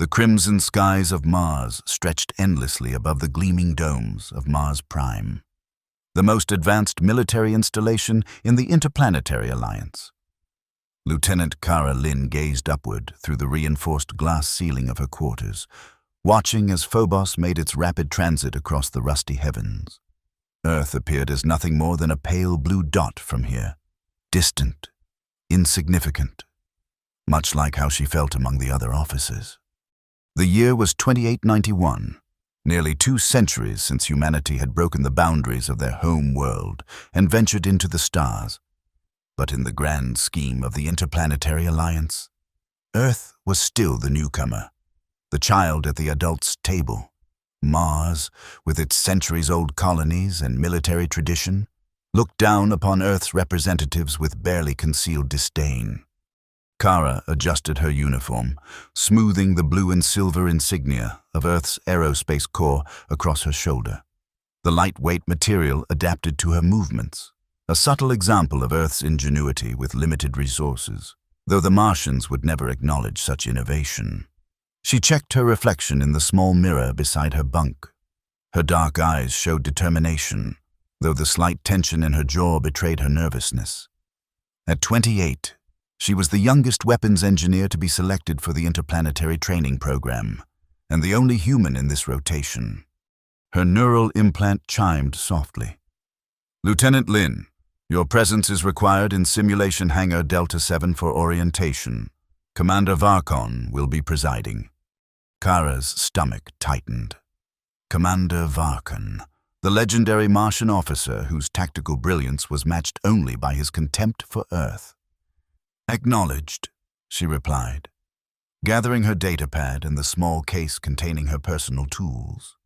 The crimson skies of Mars stretched endlessly above the gleaming domes of Mars Prime, the most advanced military installation in the Interplanetary Alliance. Lieutenant Kara Lynn gazed upward through the reinforced glass ceiling of her quarters, watching as Phobos made its rapid transit across the rusty heavens. Earth appeared as nothing more than a pale blue dot from here, distant, insignificant, much like how she felt among the other officers. The year was 2891, nearly 2 centuries since humanity had broken the boundaries of their home world and ventured into the stars. But in the grand scheme of the Interplanetary Alliance, Earth was still the newcomer, the child at the adults' table. Mars, with its centuries-old colonies and military tradition, looked down upon Earth's representatives with barely concealed disdain. Kara adjusted her uniform, smoothing the blue and silver insignia of Earth's aerospace corps across her shoulder. The lightweight material adapted to her movements, a subtle example of Earth's ingenuity with limited resources, though the Martians would never acknowledge such innovation. She checked her reflection in the small mirror beside her bunk. Her dark eyes showed determination, though the slight tension in her jaw betrayed her nervousness. At 28, she was the youngest weapons engineer to be selected for the interplanetary training program, and the only human in this rotation. Her neural implant chimed softly. "Lieutenant Lin, your presence is required in Simulation Hangar Delta 7 for orientation. Commander Varkon will be presiding." Kara's stomach tightened. Commander Varkon, the legendary Martian officer whose tactical brilliance was matched only by his contempt for Earth. "Acknowledged," she replied, gathering her datapad and the small case containing her personal tools.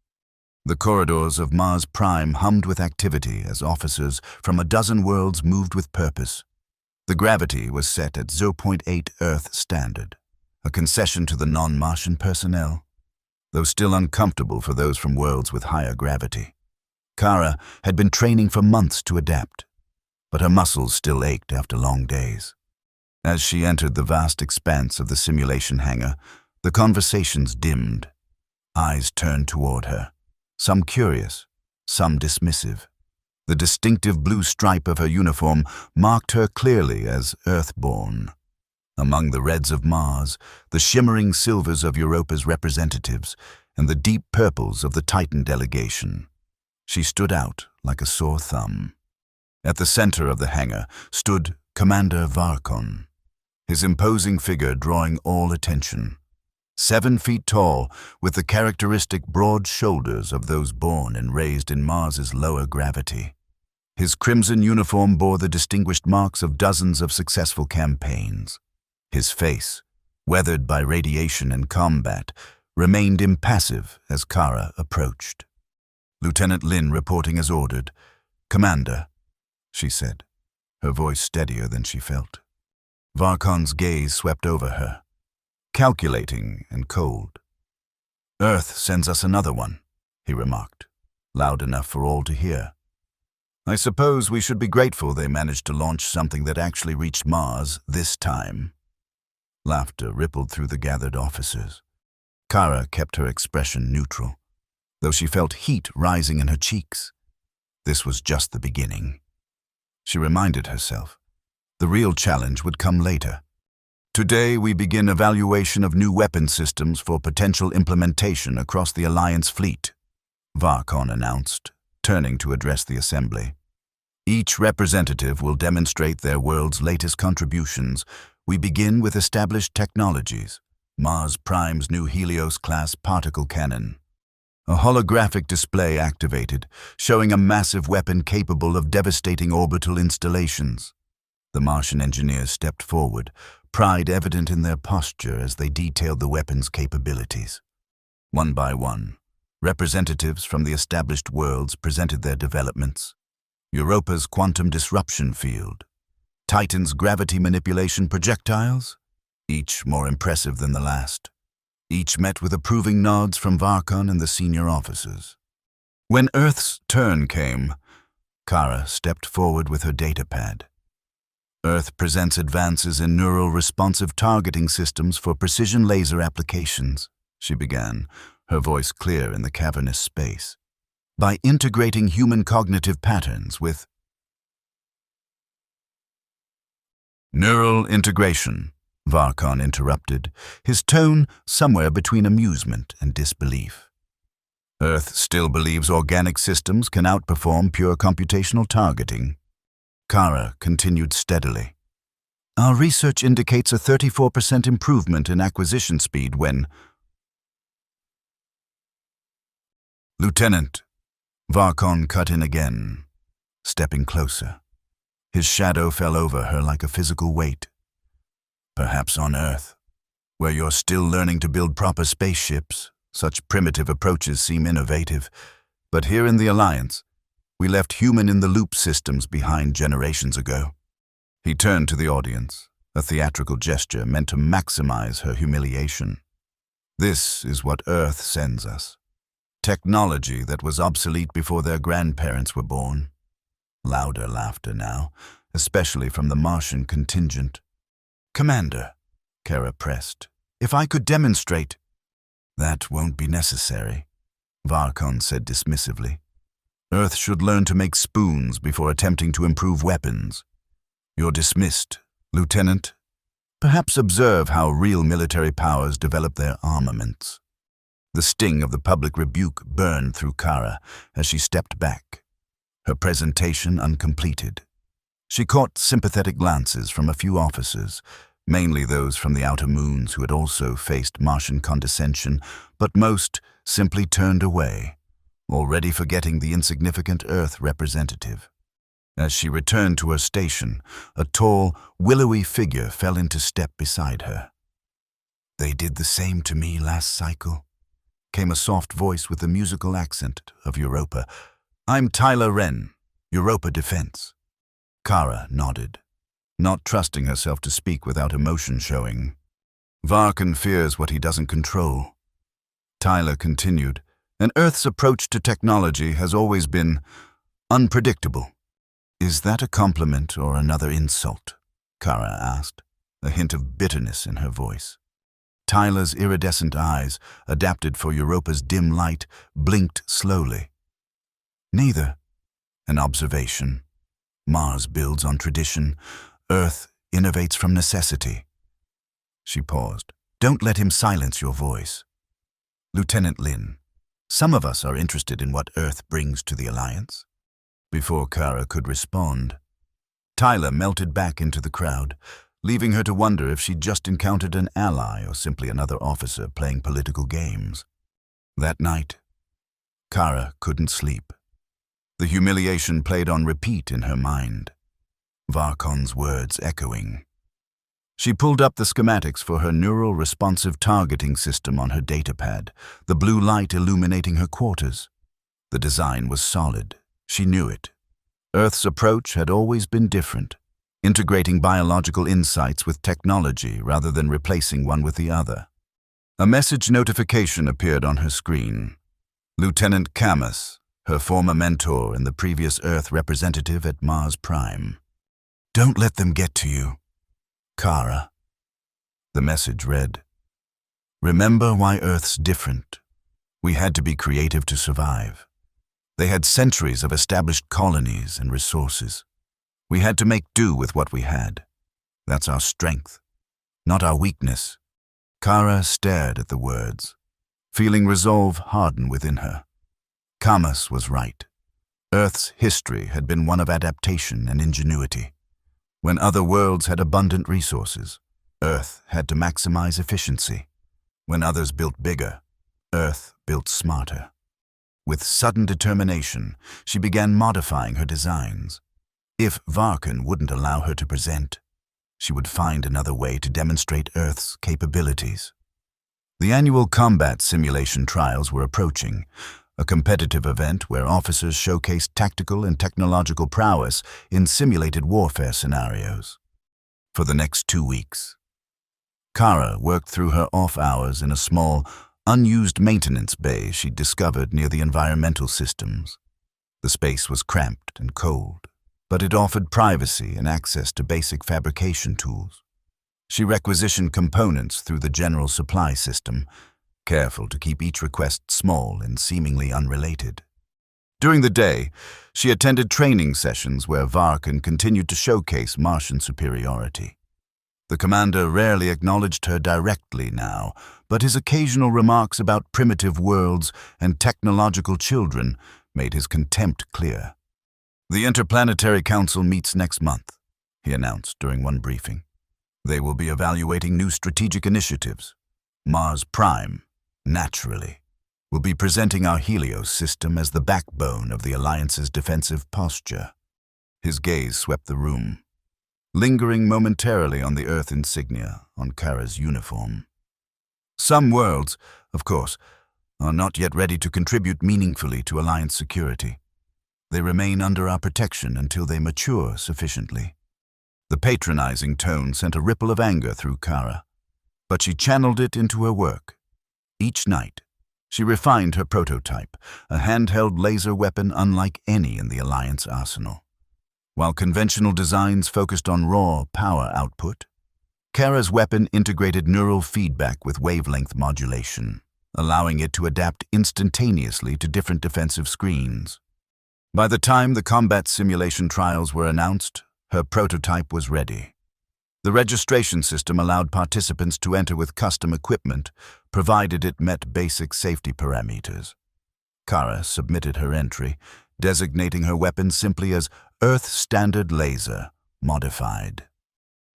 The corridors of Mars Prime hummed with activity as officers from a dozen worlds moved with purpose. The gravity was set at 0.8 Earth standard, a concession to the non-Martian personnel, though still uncomfortable for those from worlds with higher gravity. Kara had been training for months to adapt, but her muscles still ached after long days. As she entered the vast expanse of the simulation hangar, the conversations dimmed. Eyes turned toward her, some curious, some dismissive. The distinctive blue stripe of her uniform marked her clearly as Earthborn. Among the reds of Mars, the shimmering silvers of Europa's representatives, and the deep purples of the Titan delegation, she stood out like a sore thumb. At the center of the hangar stood Commander Varkon, his imposing figure drawing all attention. 7 feet tall, with the characteristic broad shoulders of those born and raised in Mars's lower gravity. His crimson uniform bore the distinguished marks of dozens of successful campaigns. His face, weathered by radiation and combat, remained impassive as Kara approached. "Lieutenant Lin reporting as ordered." "Commander," she said, her voice steadier than she felt. Varkon's gaze swept over her, calculating and cold. "Earth sends us another one," he remarked, loud enough for all to hear. "I suppose we should be grateful they managed to launch something that actually reached Mars this time." Laughter rippled through the gathered officers. Kara kept her expression neutral, though she felt heat rising in her cheeks. This was just the beginning. She reminded herself, the real challenge would come later. "Today we begin evaluation of new weapon systems for potential implementation across the Alliance fleet," Varkon announced, turning to address the assembly. "Each representative will demonstrate their world's latest contributions. We begin with established technologies, Mars Prime's new Helios-class particle cannon. A holographic display activated, showing a massive weapon capable of devastating orbital installations." The Martian engineers stepped forward, pride evident in their posture as they detailed the weapon's capabilities. One by one, representatives from the established worlds presented their developments. Europa's quantum disruption field, Titan's gravity manipulation projectiles, each more impressive than the last. Each met with approving nods from Varkon and the senior officers. When Earth's turn came, Kara stepped forward with her datapad. Earth presents advances in neural responsive targeting systems for precision laser applications. she began, her voice clear in the cavernous space. By integrating human cognitive patterns with neural integration, Varkon interrupted, his tone somewhere between amusement and disbelief. Earth still believes organic systems can outperform pure computational targeting. Kara continued steadily. Our research indicates a 34% improvement in acquisition speed when... Lieutenant, Varkon cut in again, stepping closer. His shadow fell over her like a physical weight. Perhaps on Earth, where you're still learning to build proper spaceships, such primitive approaches seem innovative. But here in the Alliance, we left human-in-the-loop systems behind generations ago. He turned to the audience, a theatrical gesture meant to maximize her humiliation. This is what Earth sends us. Technology that was obsolete before their grandparents were born. Louder laughter now, especially from the Martian contingent. Commander, Kara pressed, if I could demonstrate... That won't be necessary, Varkon said dismissively. Earth should learn to make spoons before attempting to improve weapons. You're dismissed, Lieutenant. Perhaps observe how real military powers develop their armaments. The sting of the public rebuke burned through Kara as she stepped back, her presentation uncompleted. She caught sympathetic glances from a few officers, mainly those from the outer moons who had also faced Martian condescension, but most simply turned away, already forgetting the insignificant Earth representative. As she returned to her station, a tall, willowy figure fell into step beside her. They did the same to me last cycle, came a soft voice with the musical accent of Europa. I'm Tyler Wren, Europa Defense. Kara nodded, not trusting herself to speak without emotion showing. Varkon fears what he doesn't control. Tyler continued, and Earth's approach to technology has always been unpredictable. Is that a compliment or another insult? Kara asked, a hint of bitterness in her voice. Tyler's iridescent eyes, adapted for Europa's dim light, blinked slowly. Neither. An observation. Mars builds on tradition. Earth innovates from necessity. She paused. Don't let him silence your voice. Lieutenant Lin, some of us are interested in what Earth brings to the Alliance. Before Kara could respond, Tyler melted back into the crowd, leaving her to wonder if she'd just encountered an ally or simply another officer playing political games. That night, Kara couldn't sleep. The humiliation played on repeat in her mind, Varkon's words echoing. She pulled up the schematics for her neural responsive targeting system on her datapad, the blue light illuminating her quarters. The design was solid. She knew it. Earth's approach had always been different, integrating biological insights with technology rather than replacing one with the other. A message notification appeared on her screen. Lieutenant Camus, her former mentor and the previous Earth representative at Mars Prime. Don't let them get to you, Kara. The message read, remember why Earth's different. We had to be creative to survive. They had centuries of established colonies and resources. We had to make do with what we had. That's our strength, not our weakness. Kara stared at the words, feeling resolve harden within her. Camus was right. Earth's history had been one of adaptation and ingenuity. When other worlds had abundant resources, Earth had to maximize efficiency. When others built bigger, Earth built smarter. With sudden determination, she began modifying her designs. If Varkon wouldn't allow her to present, she would find another way to demonstrate Earth's capabilities. The annual combat simulation trials were approaching, a competitive event where officers showcased tactical and technological prowess in simulated warfare scenarios. For the next 2 weeks, Kara worked through her off hours in a small, unused maintenance bay she'd discovered near the environmental systems. The space was cramped and cold, but it offered privacy and access to basic fabrication tools. She requisitioned components through the general supply system, careful to keep each request small and seemingly unrelated. During the day, she attended training sessions where Varkan continued to showcase Martian superiority. The commander rarely acknowledged her directly now, but his occasional remarks about primitive worlds and technological children made his contempt clear. "The Interplanetary Council meets next month," he announced during one briefing. "They will be evaluating new strategic initiatives. Mars Prime, naturally, will be presenting our Helios system as the backbone of the Alliance's defensive posture." His gaze swept the room, lingering momentarily on the Earth insignia on Kara's uniform. Some worlds, of course, are not yet ready to contribute meaningfully to Alliance security. They remain under our protection until they mature sufficiently. The patronizing tone sent a ripple of anger through Kara, but she channeled it into her work. Each night, she refined her prototype, a handheld laser weapon unlike any in the Alliance arsenal. While conventional designs focused on raw power output, Kara's weapon integrated neural feedback with wavelength modulation, allowing it to adapt instantaneously to different defensive screens. By the time the combat simulation trials were announced, her prototype was ready. The registration system allowed participants to enter with custom equipment, provided it met basic safety parameters. Kara submitted her entry, designating her weapon simply as Earth Standard Laser, Modified.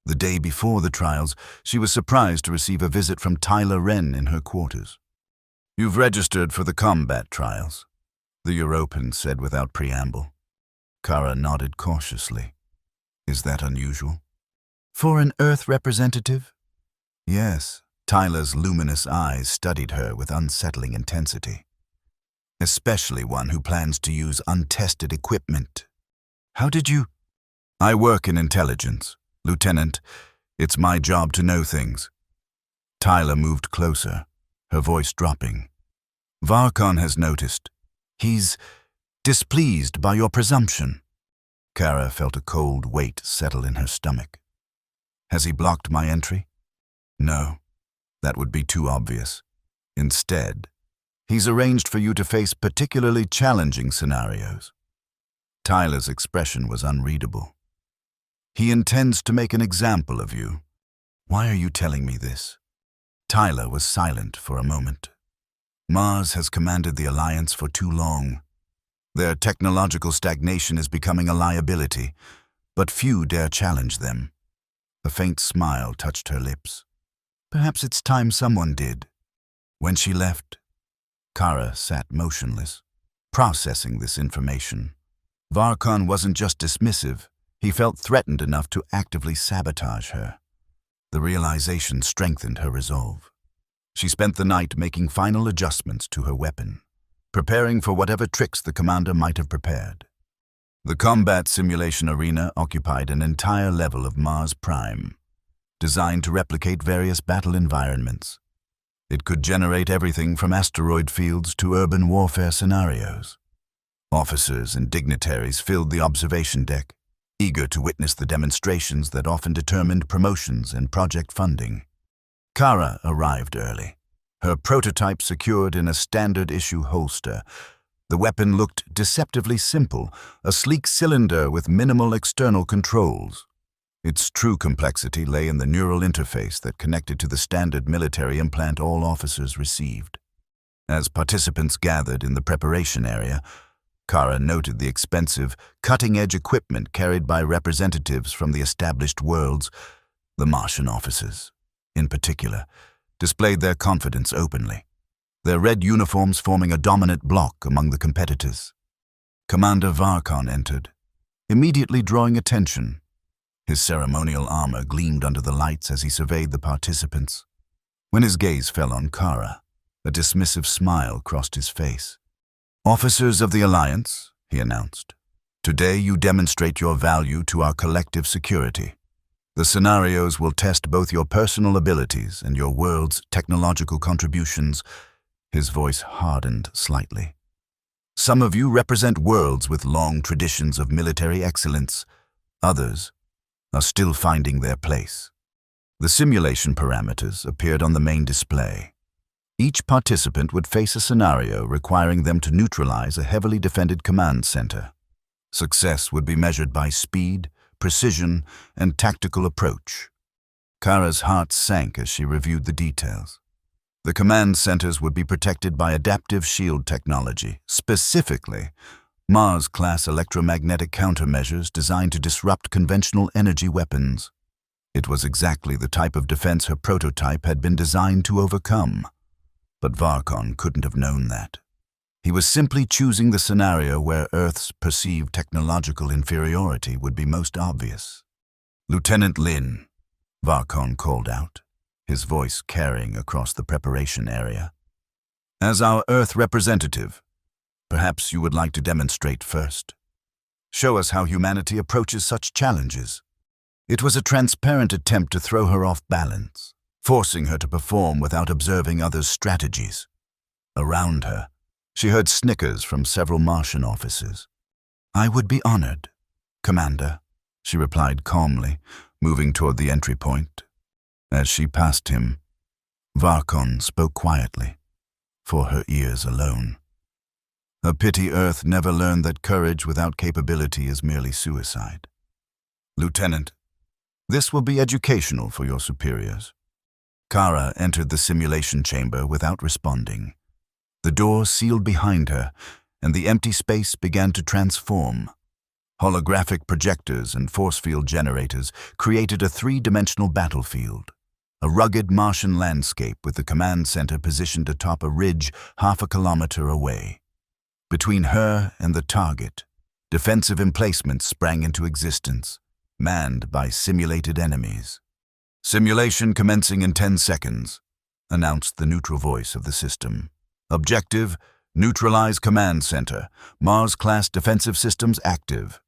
The day before the trials, she was surprised to receive a visit from Tyler Wren in her quarters. "You've registered for the combat trials," the European said without preamble. Kara nodded cautiously. "Is that unusual?" "For an Earth representative?" "Yes." Tyler's luminous eyes studied her with unsettling intensity. "Especially one who plans to use untested equipment." "How did you—" "I work in intelligence, Lieutenant. It's my job to know things." Tyler moved closer, her voice dropping. "Varkan has noticed. He's displeased by your presumption." Kara felt a cold weight settle in her stomach. "Has he blocked my entry?" "No. That would be too obvious. Instead, he's arranged for you to face particularly challenging scenarios." Tyler's expression was unreadable. "He intends to make an example of you. Why are you telling me this?" Tyler was silent for a moment. "Mars has commanded the Alliance for too long. Their technological stagnation is becoming a liability, but few dare challenge them." A faint smile touched her lips. "Perhaps it's time someone did." When she left, Kara sat motionless, processing this information. Varkan wasn't just dismissive, he felt threatened enough to actively sabotage her. The realization strengthened her resolve. She spent the night making final adjustments to her weapon, preparing for whatever tricks the commander might have prepared. The combat simulation arena occupied an entire level of Mars Prime, designed to replicate various battle environments. It could generate everything from asteroid fields to urban warfare scenarios. Officers and dignitaries filled the observation deck, eager to witness the demonstrations that often determined promotions and project funding. Kara arrived early, her prototype secured in a standard-issue holster. The weapon looked deceptively simple, a sleek cylinder with minimal external controls. Its true complexity lay in the neural interface that connected to the standard military implant all officers received. As participants gathered in the preparation area, Kara noted the expensive, cutting-edge equipment carried by representatives from the established worlds. The Martian officers, in particular, displayed their confidence openly, their red uniforms forming a dominant block among the competitors. Commander Varkan entered, immediately drawing attention. His ceremonial armor gleamed under the lights as he surveyed the participants. When his gaze fell on Kara, a dismissive smile crossed his face. "Officers of the Alliance," he announced, "today you demonstrate your value to our collective security. The scenarios will test both your personal abilities and your world's technological contributions." His voice hardened slightly. "Some of you represent worlds with long traditions of military excellence. Others are still finding their place." The simulation parameters appeared on the main display. Each participant would face a scenario requiring them to neutralize a heavily defended command center. Success would be measured by speed, precision, and tactical approach. Kara's heart sank as she reviewed the details. The command centers would be protected by adaptive shield technology, specifically Mars-class electromagnetic countermeasures designed to disrupt conventional energy weapons. It was exactly the type of defense her prototype had been designed to overcome. But Varkon couldn't have known that. He was simply choosing the scenario where Earth's perceived technological inferiority would be most obvious. "Lieutenant Lin," Varkon called out, his voice carrying across the preparation area. "As our Earth representative, perhaps you would like to demonstrate first. Show us how humanity approaches such challenges." It was a transparent attempt to throw her off balance, forcing her to perform without observing others' strategies. Around her, she heard snickers from several Martian officers. "I would be honored, Commander," she replied calmly, moving toward the entry point. As she passed him, Varkon spoke quietly, for her ears alone. "A pity Earth never learned that courage without capability is merely suicide. Lieutenant, this will be educational for your superiors." Kara entered the simulation chamber without responding. The door sealed behind her, and the empty space began to transform. Holographic projectors and force field generators created a three-dimensional battlefield, a rugged Martian landscape with the command center positioned atop a ridge half a kilometer away. Between her and the target, defensive emplacements sprang into existence, manned by simulated enemies. "Simulation commencing in 10 seconds, announced the neutral voice of the system. "Objective, neutralize command center. Mars-class defensive systems active."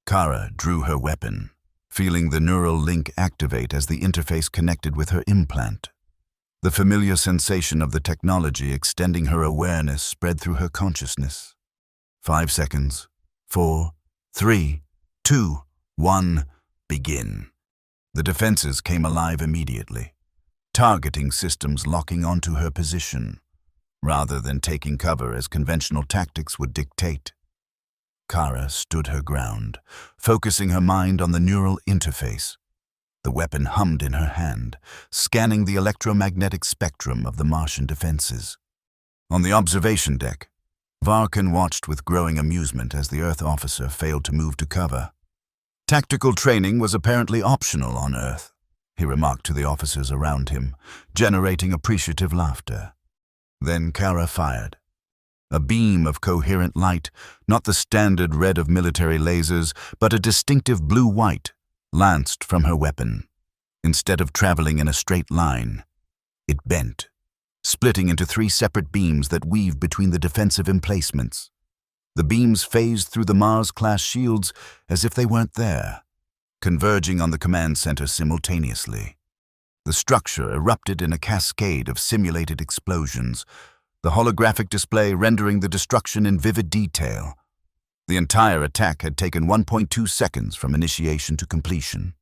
Kara drew her weapon, feeling the neural link activate as the interface connected with her implant. The familiar sensation of the technology extending her awareness spread through her consciousness. 5 seconds. 4, 3, 2, 1, begin. The defenses came alive immediately, targeting systems locking onto her position, rather than taking cover as conventional tactics would dictate. Kara stood her ground, focusing her mind on the neural interface. The weapon hummed in her hand, scanning the electromagnetic spectrum of the Martian defenses. On the observation deck, Varkon watched with growing amusement as the Earth officer failed to move to cover. "Tactical training was apparently optional on Earth," he remarked to the officers around him, generating appreciative laughter. Then Kara fired. A beam of coherent light, not the standard red of military lasers, but a distinctive blue-white, lanced from her weapon. Instead of traveling in a straight line, it bent, splitting into 3 separate beams that weaved between the defensive emplacements. The beams phased through the Mars-class shields as if they weren't there, converging on the command center simultaneously. The structure erupted in a cascade of simulated explosions, the holographic display rendering the destruction in vivid detail. The entire attack had taken 1.2 seconds from initiation to completion.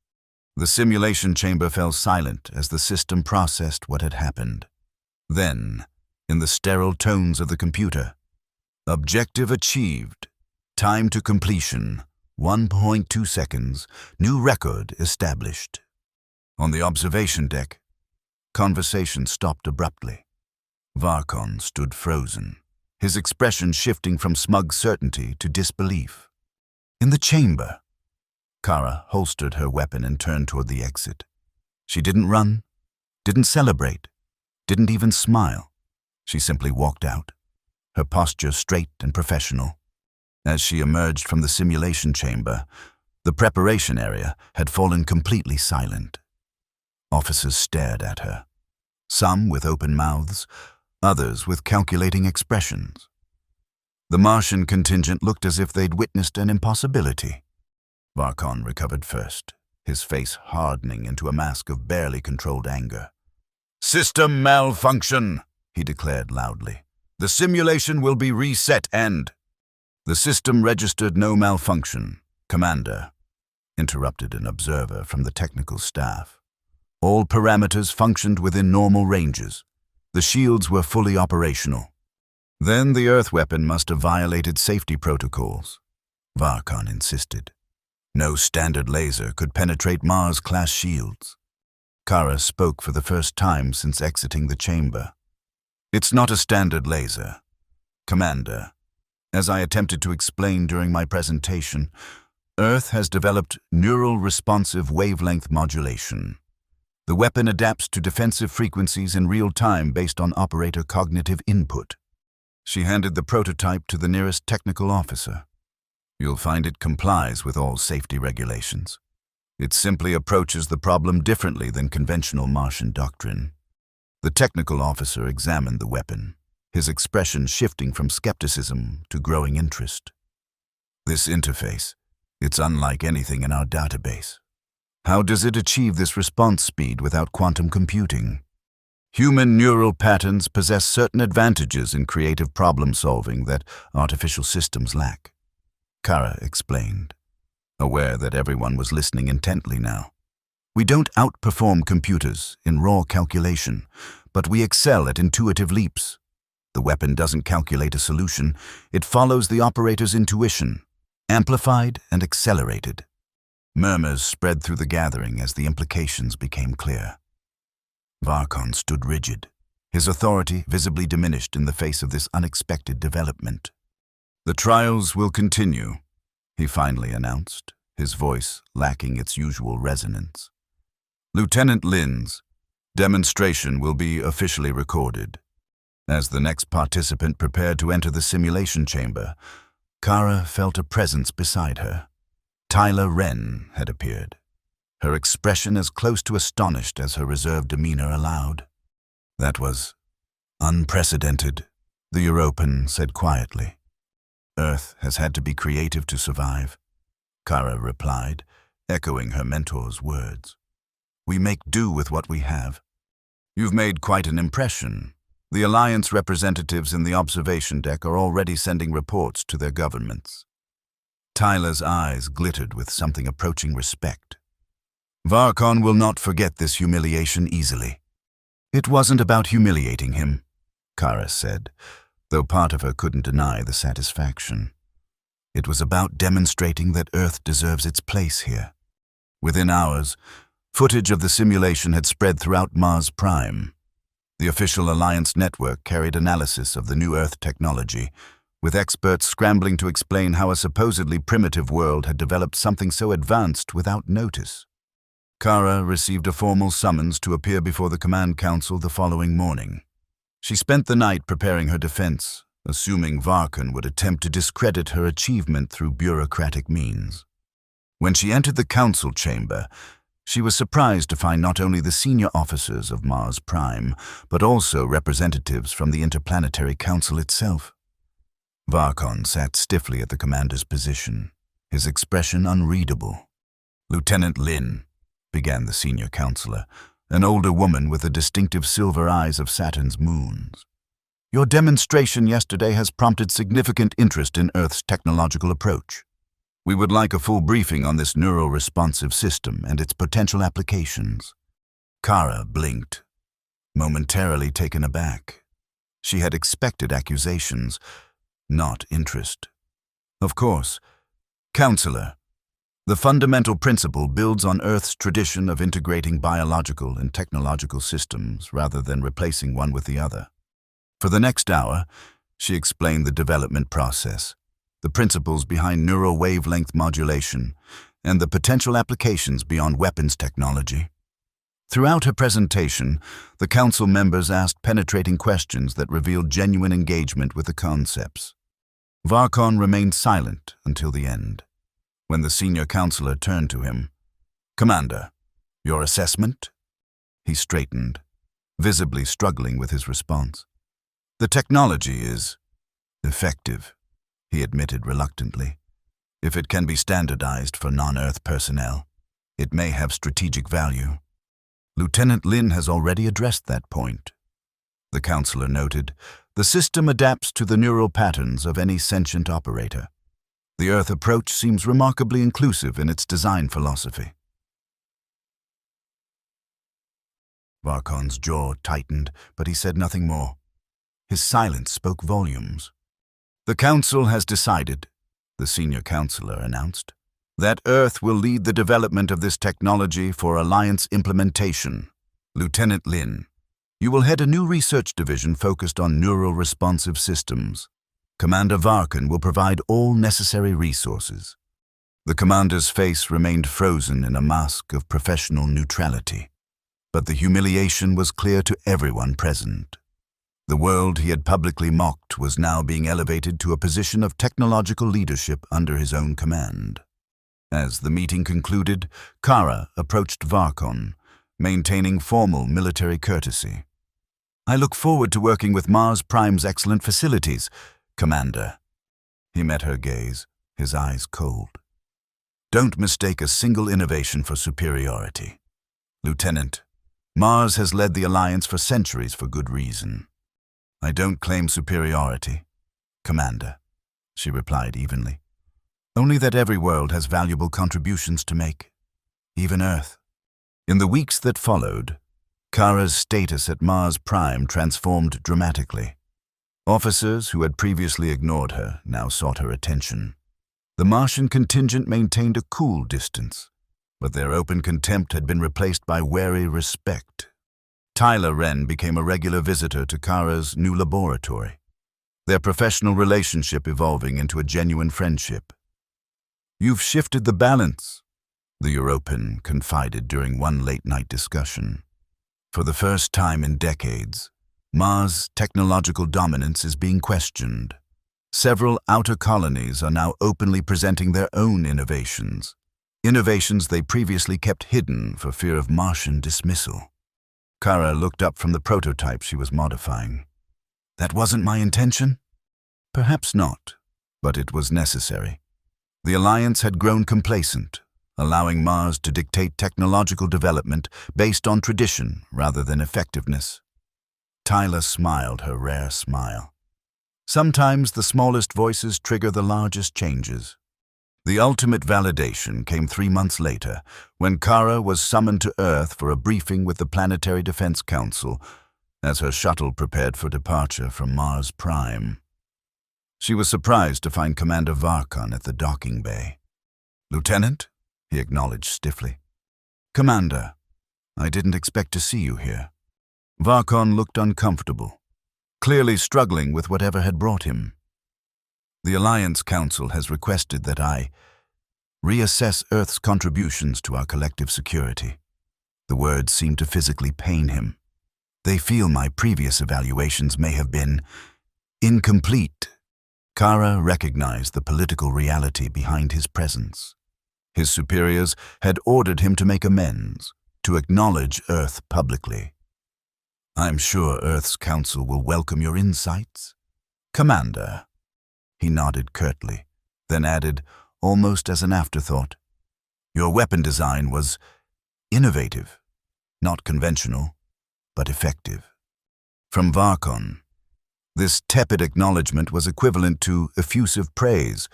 The simulation chamber fell silent as the system processed what had happened. Then, in the sterile tones of the computer, "Objective achieved. Time to completion, 1.2 seconds. New record established." On the observation deck, conversation stopped abruptly. Varkon stood frozen, his expression shifting from smug certainty to disbelief. In the chamber, Kara holstered her weapon and turned toward the exit. She didn't run, didn't celebrate, didn't even smile. She simply walked out, her posture straight and professional. As she emerged from the simulation chamber, the preparation area had fallen completely silent. Officers stared at her, some with open mouths, others with calculating expressions. The Martian contingent looked as if they'd witnessed an impossibility. Varkon recovered first, his face hardening into a mask of barely controlled anger. "System malfunction," he declared loudly. "The simulation will be reset and—" "The system registered no malfunction, Commander," interrupted an observer from the technical staff. "All parameters functioned within normal ranges. The shields were fully operational. Then the Earth weapon must have violated safety protocols, Varkon insisted. No standard laser could penetrate Mars-class shields. Kara spoke for the first time since exiting the chamber. It's not a standard laser. Commander, as I attempted to explain during my presentation, Earth has developed neural responsive wavelength modulation. The weapon adapts to defensive frequencies in real time based on operator cognitive input. She handed the prototype to the nearest technical officer. You'll find it complies with all safety regulations. It simply approaches the problem differently than conventional Martian doctrine. The technical officer examined the weapon, his expression shifting from skepticism to growing interest. This interface, it's unlike anything in our database. How does it achieve this response speed without quantum computing? Human neural patterns possess certain advantages in creative problem-solving that artificial systems lack, Kara explained, aware that everyone was listening intently now. We don't outperform computers in raw calculation, but we excel at intuitive leaps. The weapon doesn't calculate a solution, it follows the operator's intuition, amplified and accelerated. Murmurs spread through the gathering as the implications became clear. Varkon stood rigid, his authority visibly diminished in the face of this unexpected development. The trials will continue, he finally announced, his voice lacking its usual resonance. Lieutenant Lin's demonstration will be officially recorded. As the next participant prepared to enter the simulation chamber, Kara felt a presence beside her. Tyler Wren had appeared, her expression as close to astonished as her reserved demeanor allowed. That was unprecedented, the European said quietly. Earth has had to be creative to survive, Kara replied, echoing her mentor's words. We make do with what we have. You've made quite an impression. The Alliance representatives in the observation deck are already sending reports to their governments. Tyler's eyes glittered with something approaching respect. Varkon will not forget this humiliation easily. It wasn't about humiliating him, Kara said, though part of her couldn't deny the satisfaction. It was about demonstrating that Earth deserves its place here. Within hours, footage of the simulation had spread throughout Mars Prime. The official Alliance network carried analysis of the new Earth technology, with experts scrambling to explain how a supposedly primitive world had developed something so advanced without notice. Kara received a formal summons to appear before the Command Council the following morning. She spent the night preparing her defense, assuming Varkon would attempt to discredit her achievement through bureaucratic means. When she entered the council chamber, she was surprised to find not only the senior officers of Mars Prime, but also representatives from the Interplanetary Council itself. Varkon sat stiffly at the commander's position, his expression unreadable. Lieutenant Lin, began the senior counselor, an older woman with the distinctive silver eyes of Saturn's moons. Your demonstration yesterday has prompted significant interest in Earth's technological approach. We would like a full briefing on this neural-responsive system and its potential applications. Kara blinked, momentarily taken aback. She had expected accusations, not interest. Of course, Counselor, the fundamental principle builds on Earth's tradition of integrating biological and technological systems rather than replacing one with the other. For the next hour, she explained the development process, the principles behind neural wavelength modulation, and the potential applications beyond weapons technology. Throughout her presentation, the council members asked penetrating questions that revealed genuine engagement with the concepts. Varkon remained silent until the end. When the senior counselor turned to him, "Commander, your assessment?" He straightened, visibly struggling with his response. "The technology is effective," he admitted reluctantly. "If it can be standardized for non-Earth personnel, it may have strategic value." Lieutenant Lin has already addressed that point. The counselor noted, the system adapts to the neural patterns of any sentient operator. The Earth approach seems remarkably inclusive in its design philosophy. Varkon's jaw tightened, but he said nothing more. His silence spoke volumes. "The Council has decided," the senior counselor announced, "that Earth will lead the development of this technology for Alliance implementation. Lieutenant Lin, you will head a new research division focused on neural responsive systems. Commander Varkon will provide all necessary resources." The commander's face remained frozen in a mask of professional neutrality. But the humiliation was clear to everyone present. The world he had publicly mocked was now being elevated to a position of technological leadership under his own command. As the meeting concluded, Kara approached Varkon, maintaining formal military courtesy. "I look forward to working with Mars Prime's excellent facilities, Commander." He met her gaze, his eyes cold. "Don't mistake a single innovation for superiority. Lieutenant, Mars has led the Alliance for centuries for good reason. I don't claim superiority, Commander," she replied evenly. "Only that every world has valuable contributions to make, even Earth." In the weeks that followed, Kara's status at Mars Prime transformed dramatically. Officers who had previously ignored her now sought her attention. The Martian contingent maintained a cool distance, but their open contempt had been replaced by wary respect. Tyler Wren became a regular visitor to Kara's new laboratory, their professional relationship evolving into a genuine friendship. "You've shifted the balance," the European confided during one late-night discussion. "For the first time in decades, Mars' technological dominance is being questioned. Several outer colonies are now openly presenting their own innovations they previously kept hidden for fear of Martian dismissal." Kara looked up from the prototype she was modifying. "That wasn't my intention?" "Perhaps not, but it was necessary. The Alliance had grown complacent, allowing Mars to dictate technological development based on tradition rather than effectiveness." Tyler smiled her rare smile. "Sometimes the smallest voices trigger the largest changes." The ultimate validation came 3 months later, when Kara was summoned to Earth for a briefing with the Planetary Defense Council as her shuttle prepared for departure from Mars Prime. She was surprised to find Commander Varkon at the docking bay. "Lieutenant?" he acknowledged stiffly. "Commander, I didn't expect to see you here." Varkon looked uncomfortable, clearly struggling with whatever had brought him. "The Alliance Council has requested that I reassess Earth's contributions to our collective security." The words seemed to physically pain him. "They feel my previous evaluations may have been incomplete." Kara recognized the political reality behind his presence. His superiors had ordered him to make amends, to acknowledge Earth publicly. "I'm sure Earth's Council will welcome your insights, Commander." He nodded curtly, then added, almost as an afterthought, "Your weapon design was innovative, not conventional, but effective." From Varkon, this tepid acknowledgement was equivalent to effusive praise.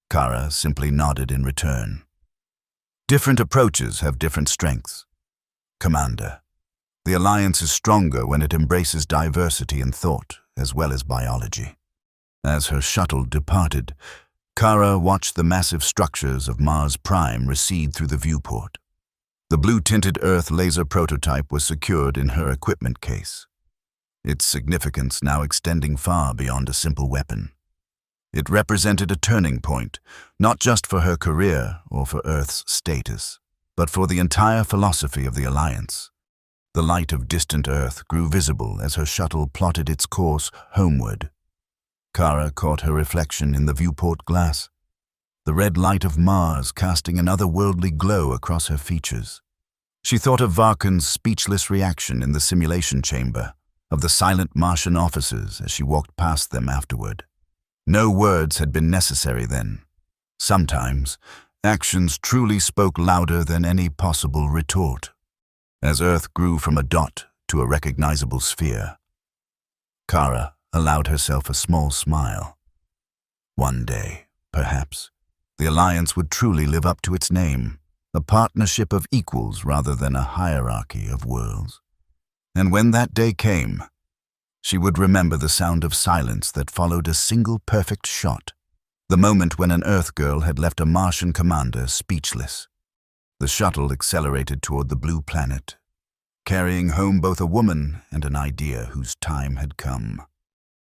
Kara simply nodded in return. "Different approaches have different strengths, Commander. The Alliance is stronger when it embraces diversity in thought as well as biology." As her shuttle departed, Kara watched the massive structures of Mars Prime recede through the viewport. The blue-tinted Earth laser prototype was secured in her equipment case, its significance now extending far beyond a simple weapon. It represented a turning point, not just for her career or for Earth's status, but for the entire philosophy of the Alliance. The light of distant Earth grew visible as her shuttle plotted its course homeward. Kara caught her reflection in the viewport glass, the red light of Mars casting an otherworldly glow across her features. She thought of Varkon's speechless reaction in the simulation chamber, of the silent Martian officers as she walked past them afterward. No words had been necessary then. Sometimes, actions truly spoke louder than any possible retort. As Earth grew from a dot to a recognizable sphere, Kara allowed herself a small smile. One day, perhaps, the Alliance would truly live up to its name, a partnership of equals rather than a hierarchy of worlds. And when that day came, she would remember the sound of silence that followed a single perfect shot, the moment when an Earth girl had left a Martian commander speechless. The shuttle accelerated toward the blue planet, carrying home both a woman and an idea whose time had come.